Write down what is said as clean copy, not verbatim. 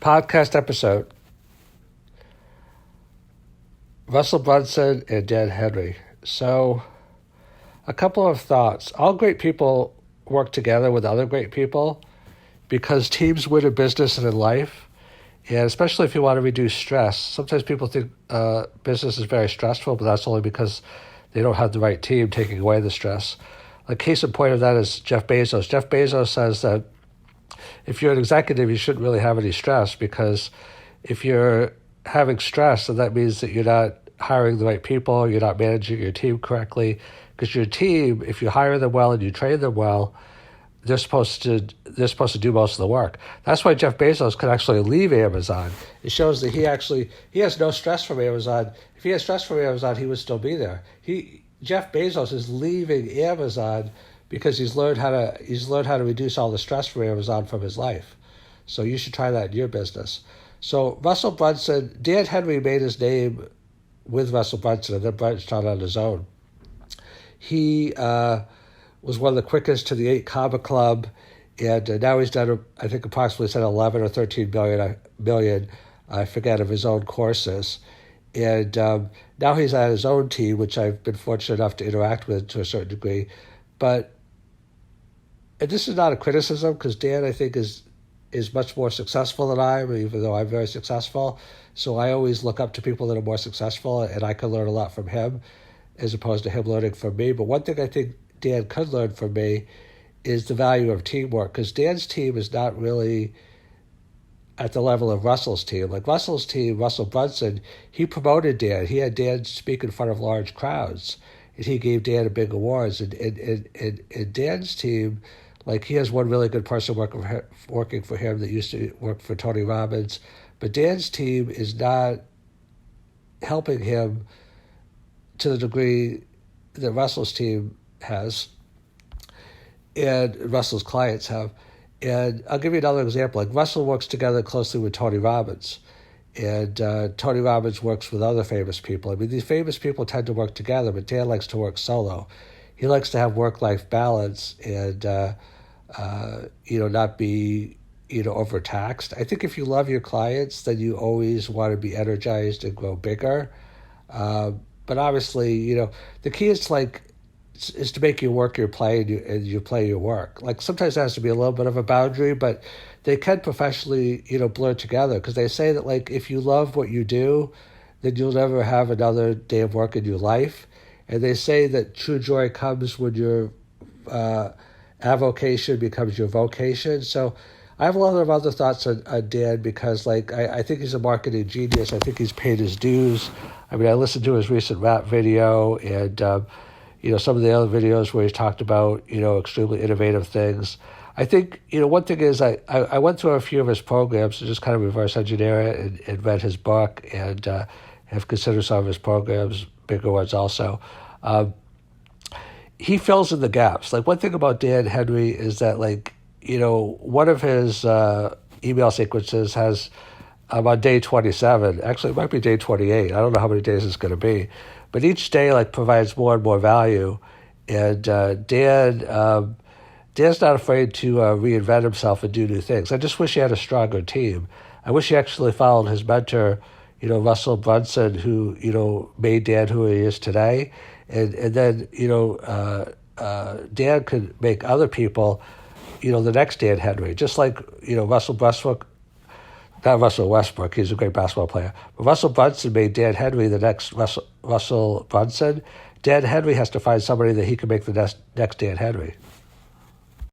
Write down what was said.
podcast episode. Russell Brunson and Dan Henry. So, a couple of thoughts. All great people work together with other great people because teams win in business and in life. And especially if you want to reduce stress. Sometimes people think business is very stressful, but that's only because they don't have the right team taking away the stress. A case in point of that is Jeff Bezos. Jeff Bezos says that if you're an executive, you shouldn't really have any stress, because if you're having stress, then that means that you're not hiring the right people, you're not managing your team correctly, because your team, if you hire them well and you train them well, they're supposed to do most of the work. That's why Jeff Bezos could actually leave Amazon. It shows that he has no stress from Amazon. If he had stress from Amazon, he would still be there. Jeff Bezos is leaving Amazon because he's learned how to reduce all the stress from Amazon from his life. So you should try that in your business. So Russell Brunson, Dan Henry made his name with Russell Brunson and then branched out on his own. He was one of the quickest to the 8 Comma Club, and now he's done, I think, approximately 11 or 13 million, I forget, of his own courses. And now he's at his own team, which I've been fortunate enough to interact with to a certain degree. And this is not a criticism, because Dan, I think, is much more successful than I am, even though I'm very successful. So I always look up to people that are more successful, and I can learn a lot from him as opposed to him learning from me. But one thing I think Dan could learn from me is the value of teamwork, because Dan's team is not really at the level of Russell's team. Like Russell's team, Russell Brunson, he promoted Dan. He had Dan speak in front of large crowds, and he gave Dan a big awards. And Dan's team, like, he has one really good person working for him that used to work for Tony Robbins, but Dan's team is not helping him to the degree that Russell's team has and Russell's clients have. And I'll give you another example. Like, Russell works together closely with Tony Robbins, and Tony Robbins works with other famous people. I mean, these famous people tend to work together, but Dan likes to work solo. He likes to have work-life balance and not be overtaxed. I think if you love your clients, then you always want to be energized and grow bigger. But obviously, the key is to make your work your play and you play your work. Like, sometimes there has to be a little bit of a boundary, but they can professionally, blur together, because they say that, like, if you love what you do, then you'll never have another day of work in your life. And they say that true joy comes when your avocation becomes your vocation. So I have a lot of other thoughts on Dan, because, like, I think he's a marketing genius. I think he's paid his dues. I mean, I listened to his recent rap video and, some of the other videos where he's talked about, extremely innovative things. I think, one thing is I went through a few of his programs to just kind of reverse engineer it and read his book and have considered some of his programs, bigger ones also. He fills in the gaps. Like, one thing about Dan Henry is that, like, one of his email sequences has, on day 27, actually it might be day 28, I don't know how many days it's going to be, but each day, like, provides more and more value. And Dan's not afraid to reinvent himself and do new things. I just wish he had a stronger team. I wish he actually followed his mentor, Russell Brunson, who, made Dan who he is today. And then, Dan could make other people, the next Dan Henry. Just like, Russell Westbrook, he's a great basketball player. But Russell Brunson made Dan Henry the next Russell Brunson. Dan Henry has to find somebody that he can make the next Dan Henry.